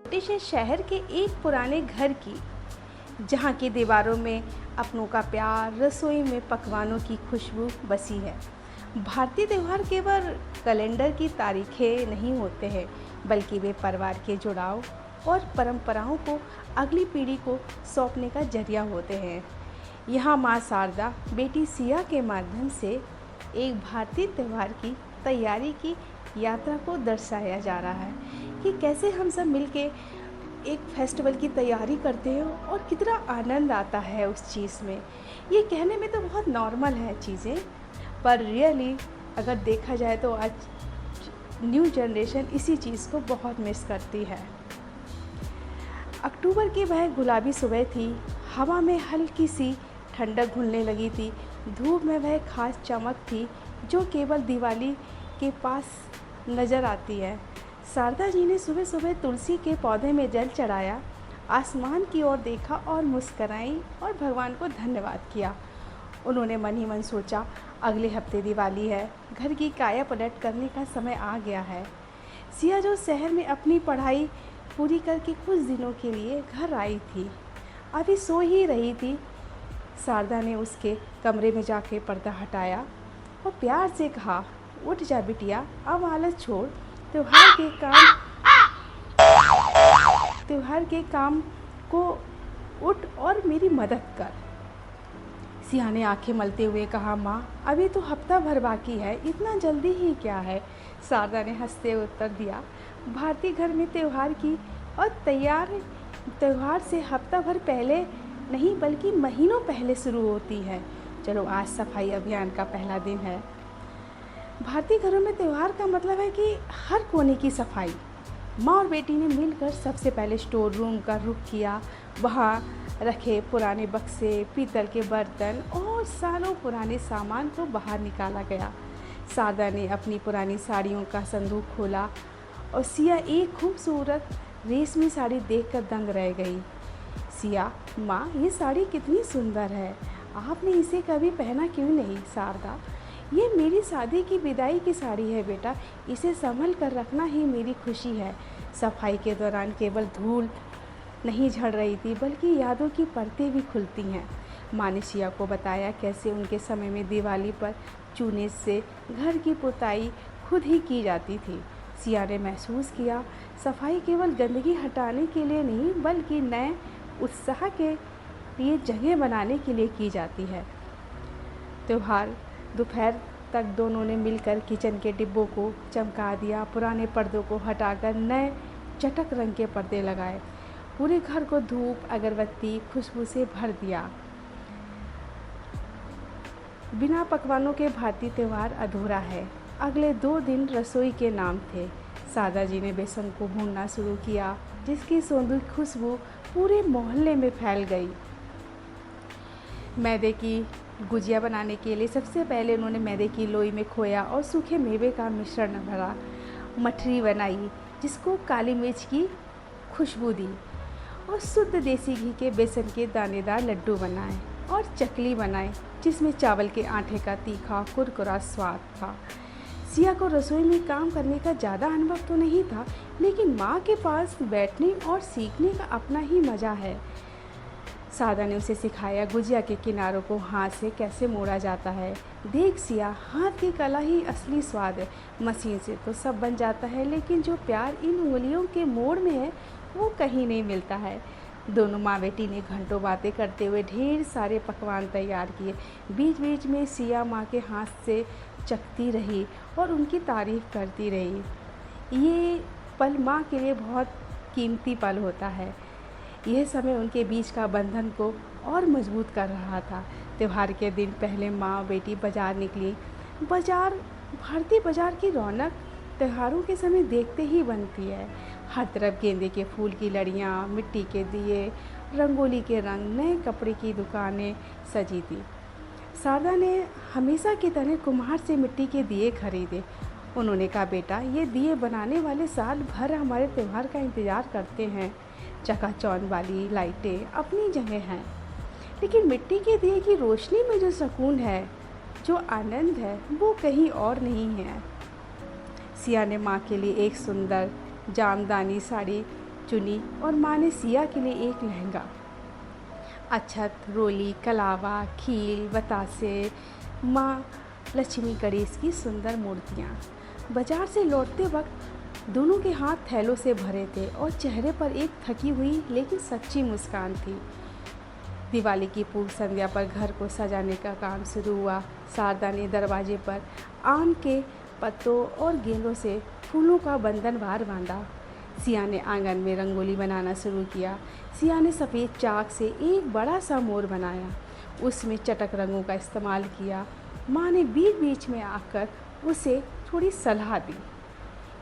छोटे से शहर के एक पुराने घर की, जहाँ की दीवारों में अपनों का प्यार, रसोई में पकवानों की खुशबू बसी है। भारतीय त्यौहार केवल कैलेंडर की तारीखें नहीं होते हैं, बल्कि वे परिवार के जुड़ाव और परंपराओं को अगली पीढ़ी को सौंपने का जरिया होते हैं। यहाँ माँ शारदा बेटी सिया के माध्यम से एक भारतीय त्यौहार की तैयारी की यात्रा को दर्शाया जा रहा है कि कैसे हम सब मिलके एक फेस्टिवल की तैयारी करते हैं और कितना आनंद आता है उस चीज़ में। ये कहने में तो बहुत नॉर्मल है चीज़ें, पर रियली अगर देखा जाए तो आज न्यू जनरेशन इसी चीज़ को बहुत मिस करती है। अक्टूबर की वह गुलाबी सुबह थी, हवा में हल्की सी ठंडक घुलने लगी थी। धूप में वह खास चमक थी जो केवल दिवाली के पास नज़र आती है। शारदा जी ने सुबह सुबह तुलसी के पौधे में जल चढ़ाया, आसमान की ओर देखा और मुस्कराई और भगवान को धन्यवाद किया। उन्होंने मन ही मन सोचा, अगले हफ्ते दिवाली है, घर की काया पलट करने का समय आ गया है। सिया जो शहर में अपनी पढ़ाई पूरी करके कुछ दिनों के लिए घर आई थी, अभी सो ही रही थी। शारदा ने उसके कमरे में जाके पर्दा हटाया और प्यार से कहा, उठ जा बिटिया, अब आलस छोड़, त्योहार के काम को उठ और मेरी मदद कर। सिया ने आंखें मलते हुए कहा, माँ अभी तो हफ्ता भर बाकी है, इतना जल्दी ही क्या है। शारदा ने हंसते उत्तर दिया, भारतीय घर में त्यौहार की और त्यौहार से हफ्ता भर पहले नहीं बल्कि महीनों पहले शुरू होती है। चलो आज सफाई अभियान का पहला दिन है। भारतीय घरों में त्यौहार का मतलब है कि हर कोने की सफाई। माँ और बेटी ने मिलकर सबसे पहले स्टोर रूम का रुख किया। वहाँ रखे पुराने बक्से, पीतल के बर्तन और सालों पुराने सामान को बाहर निकाला गया। शारदा ने अपनी पुरानी साड़ियों का संदूक खोला और सिया एक खूबसूरत रेशमी साड़ी देखकर दंग रह गई। सिया, माँ ये साड़ी कितनी सुंदर है, आपने इसे कभी पहना क्यों नहीं? शारदा, ये मेरी शादी की विदाई की साड़ी है बेटा, इसे संभल कर रखना ही मेरी खुशी है। सफाई के दौरान केवल धूल नहीं झड़ रही थी, बल्कि यादों की परतें भी खुलती हैं। माँ ने सिया को बताया कैसे उनके समय में दिवाली पर चूने से घर की पुताई खुद ही की जाती थी। सिया ने महसूस किया, सफाई केवल गंदगी हटाने के लिए नहीं, बल्कि नए उत्साह के लिए जगह बनाने के लिए की जाती है। त्योहार दोपहर तक दोनों ने मिलकर किचन के डिब्बों को चमका दिया, पुराने पर्दों को हटाकर नए चटक रंग के पर्दे लगाए, पूरे घर को धूप, अगरबत्ती, खुशबू से भर दिया। बिना पकवानों के भारतीय त्यौहार अधूरा है। अगले 2 दिन रसोई के नाम थे। शारदा जी ने बेसन को भूनना शुरू किया, जिसकी सौंधी खुशबू पूरे मोहल्ले में फैल गई। मैदे की गुजिया बनाने के लिए सबसे पहले उन्होंने मैदे की लोई में खोया और सूखे मेवे का मिश्रण भरा, मठरी बनाई जिसको काली मिर्च की खुशबू दी, और शुद्ध देसी घी के बेसन के दानेदार लड्डू बनाए और चकली बनाए जिसमें चावल के आटे का तीखा कुरकुरा स्वाद था। सिया को रसोई में काम करने का ज़्यादा अनुभव तो नहीं था, लेकिन माँ के पास बैठने और सीखने का अपना ही मज़ा है। शारदा ने उसे सिखाया गुजिया के किनारों को हाथ से कैसे मोड़ा जाता है। देख सिया, हाथ की कला ही असली स्वाद है। मशीन से तो सब बन जाता है, लेकिन जो प्यार इन उंगलियों के मोड़ में है वो कहीं नहीं मिलता है। दोनों माँ बेटी ने घंटों बातें करते हुए ढेर सारे पकवान तैयार किए। बीच बीच में सिया माँ के हाथ से चखती रही और उनकी तारीफ़ करती रही। ये पल माँ के लिए बहुत कीमती पल होता है। यह समय उनके बीच का बंधन को और मजबूत कर रहा था। त्यौहार के दिन पहले माँ बेटी बाज़ार निकली। भारतीय बाज़ार की रौनक त्योहारों के समय देखते ही बनती है। हर तरफ गेंदे के फूल की लड़ियाँ, मिट्टी के दिए, रंगोली के रंग, नए कपड़े की दुकानें सजी थी। शारदा ने हमेशा की तरह कुम्हार से मिट्टी के दिए खरीदे। उन्होंने कहा, बेटा ये दिए बनाने वाले साल भर हमारे त्यौहार का इंतज़ार करते हैं। चकाचौंध वाली लाइटें अपनी जगह हैं, लेकिन मिट्टी के दिए की रोशनी में जो सुकून है, जो आनंद है, वो कहीं और नहीं है। सिया ने माँ के लिए एक सुंदर जामदानी साड़ी चुनी और माँ ने सिया के लिए एक लहंगा, अक्षत, रोली, कलावा, खील, बतासे, माँ लक्ष्मी गणेश की सुंदर मूर्तियाँ। बाजार से लौटते वक्त दोनों के हाथ थैलों से भरे थे और चेहरे पर एक थकी हुई लेकिन सच्ची मुस्कान थी। दिवाली की पूर्व संध्या पर घर को सजाने का काम शुरू हुआ। शारदा ने दरवाजे पर आम के पत्तों और गेंदों से फूलों का बंधनवार बांधा। सिया ने आंगन में रंगोली बनाना शुरू किया। सिया ने सफ़ेद चाक से एक बड़ा सा मोर बनाया, उसमें चटक रंगों का इस्तेमाल किया। माँ ने बीच बीच में आकर उसे थोड़ी सलाह दी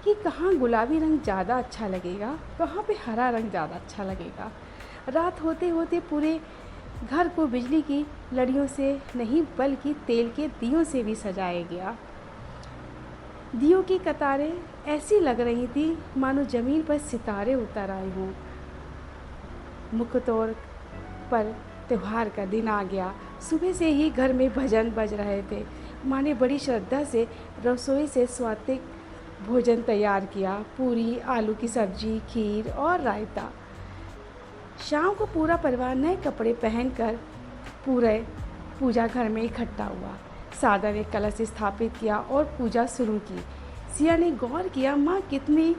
कि कहाँ गुलाबी रंग ज़्यादा अच्छा लगेगा, कहाँ पे हरा रंग ज़्यादा अच्छा लगेगा। रात होते होते पूरे घर को बिजली की लड़ियों से नहीं बल्कि तेल के दियों से भी सजाया गया। दियों की कतारें ऐसी लग रही थी मानो ज़मीन पर सितारे उतर आए हों। मुख्य तौर पर त्यौहार का दिन आ गया। सुबह से ही घर में भजन बज रहे थे। माँ ने बड़ी श्रद्धा से रसोई से स्वादिष्ट भोजन तैयार किया, पूरी, आलू की सब्जी, खीर और रायता। शाम को पूरा परिवार नए कपड़े पहनकर पूरे पूजा घर में इकट्ठा हुआ। शारदा ने कलश स्थापित किया और पूजा शुरू की। सिया ने गौर किया माँ कितनी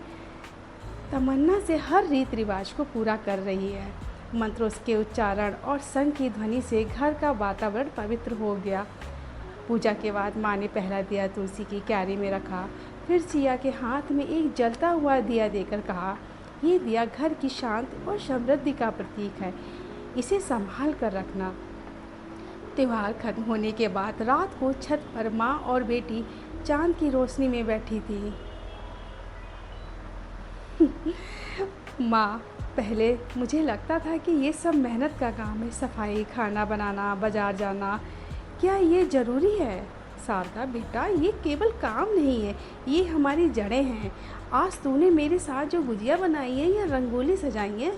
तमन्ना से हर रीति रिवाज को पूरा कर रही है। मंत्रों के उच्चारण और शंख की ध्वनि से घर का वातावरण पवित्र हो गया। पूजा के बाद माँ ने पहला दिया तुलसी की क्यारी में रखा। फिर सिया के हाथ में एक जलता हुआ दिया देकर कहा, ये दिया घर की शांति और समृद्धि का प्रतीक है, इसे संभाल कर रखना। त्यौहार खत्म होने के बाद रात को छत पर माँ और बेटी चांद की रोशनी में बैठी थी। माँ, पहले मुझे लगता था कि ये सब मेहनत का काम है, सफाई, खाना बनाना, बाजार जाना, क्या ये ज़रूरी है? शारदा बेटा, ये केवल काम नहीं है, ये हमारी जड़ें हैं। आज तूने मेरे साथ जो गुजिया बनाई है या रंगोली सजाई है,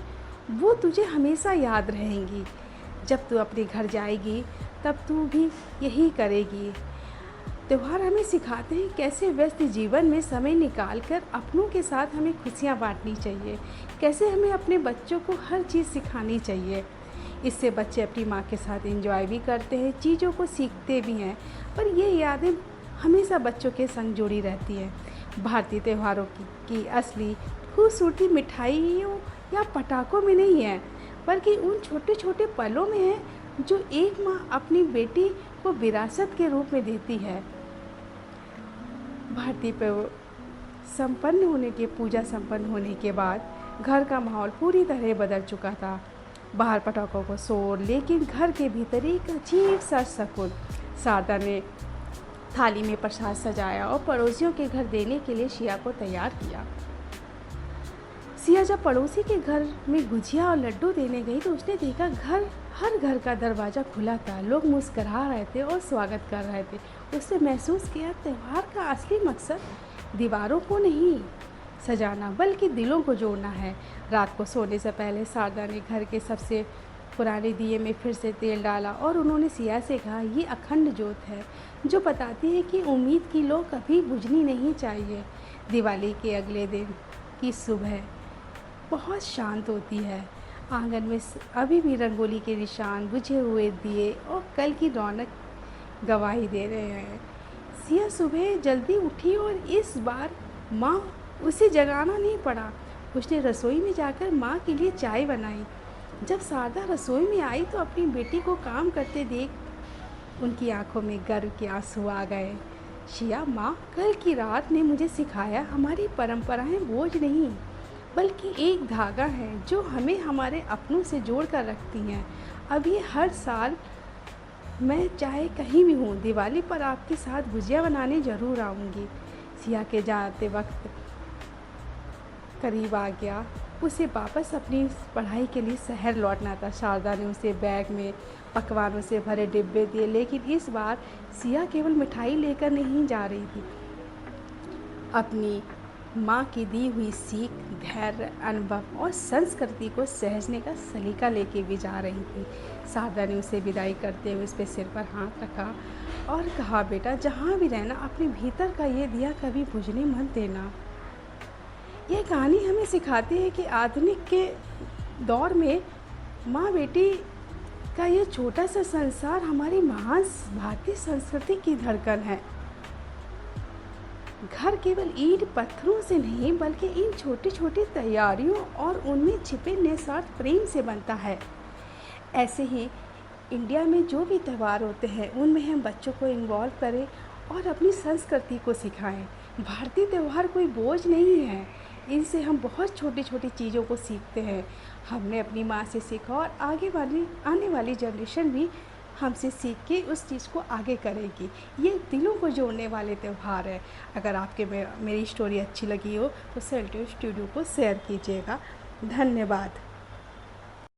वो तुझे हमेशा याद रहेंगी। जब तू अपने घर जाएगी तब तू भी यही करेगी। त्यौहार हमें सिखाते हैं कैसे व्यस्त जीवन में समय निकालकर अपनों के साथ हमें खुशियाँ बांटनी चाहिए, कैसे हमें अपने बच्चों को हर चीज़ सिखानी चाहिए। इससे बच्चे अपनी माँ के साथ एंजॉय भी करते हैं, चीज़ों को सीखते भी हैं, पर ये यादें हमेशा बच्चों के संग जुड़ी रहती हैं। भारतीय त्योहारों की असली खूबसूरती मिठाइयों या पटाखों में नहीं है, बल्कि उन छोटे छोटे पलों में है जो एक माँ अपनी बेटी को विरासत के रूप में देती है। भारतीय पूजा संपन्न होने के बाद घर का माहौल पूरी तरह बदल चुका था। बाहर पटाखों को शोर, लेकिन घर के भीतर एक अजीब सा सुकून। शारदा ने थाली में प्रसाद सजाया और पड़ोसियों के घर देने के लिए सिया को तैयार किया। सिया जब पड़ोसी के घर में गुजिया और लड्डू देने गई तो उसने देखा हर घर का दरवाज़ा खुला था, लोग मुस्करा रहे थे और स्वागत कर रहे थे। उसने महसूस किया त्यौहार का असली मकसद दीवारों को नहीं सजाना बल्कि दिलों को जोड़ना है। रात को सोने से पहले शारदा ने घर के सबसे पुराने दिए में फिर से तेल डाला और उन्होंने सिया से कहा, ये अखंड ज्योत है जो बताती है कि उम्मीद की लौ कभी बुझनी नहीं चाहिए। दिवाली के अगले दिन की सुबह बहुत शांत होती है। आंगन में अभी भी रंगोली के निशान, बुझे हुए दिए और कल की रौनक गवाही दे रहे हैं। सिया सुबह जल्दी उठी और इस बार माँ उसे जगाना नहीं पड़ा। उसने रसोई में जाकर माँ के लिए चाय बनाई। जब शारदा रसोई में आई तो अपनी बेटी को काम करते देख उनकी आंखों में गर्व के आंसू आ गए। सिया, माँ, कल की रात ने मुझे सिखाया हमारी परंपराएं बोझ नहीं बल्कि एक धागा है जो हमें हमारे अपनों से जोड़ कर रखती हैं। अब ये हर साल मैं चाहे कहीं भी हूँ, दिवाली पर आपके साथ गुजिया बनाने ज़रूर आऊँगी। सिया के जाते वक्त करीब आ गया। उसे वापस अपनी पढ़ाई के लिए शहर लौटना था। शारदा ने उसे बैग में पकवानों से भरे डिब्बे दिए, लेकिन इस बार सिया केवल मिठाई लेकर नहीं जा रही थी, अपनी माँ की दी हुई सीख, धैर्य, अनुभव और संस्कृति को सहजने का सलीका लेके भी जा रही थी। शारदा ने उसे विदाई करते हुए उसके सिर पर हाथ रखा और कहा, बेटा, जहाँ भी रहना अपने भीतर का ये दिया कभी बुझने मत देना। ये कहानी हमें सिखाती है कि आधुनिक के दौर में माँ बेटी का ये छोटा सा संसार हमारी महान भारतीय संस्कृति की धड़कन है। घर केवल ईंट पत्थरों से नहीं बल्कि इन छोटी छोटी तैयारियों और उनमें छिपे निस्वार्थ प्रेम से बनता है। ऐसे ही इंडिया में जो भी त्यौहार होते हैं उनमें हम बच्चों को इन्वॉल्व करें और अपनी संस्कृति को सिखाएं। भारतीय त्यौहार कोई बोझ नहीं है, इनसे हम बहुत छोटी छोटी चीज़ों को सीखते हैं। हमने अपनी माँ से सीखा और आने वाली जनरेशन भी हमसे सीख के उस चीज़ को आगे करेगी। ये दिलों को जोड़ने वाले त्यौहार है। अगर आपके मेरी स्टोरी अच्छी लगी हो तो सेल्टो स्टूडियो को शेयर कीजिएगा। धन्यवाद।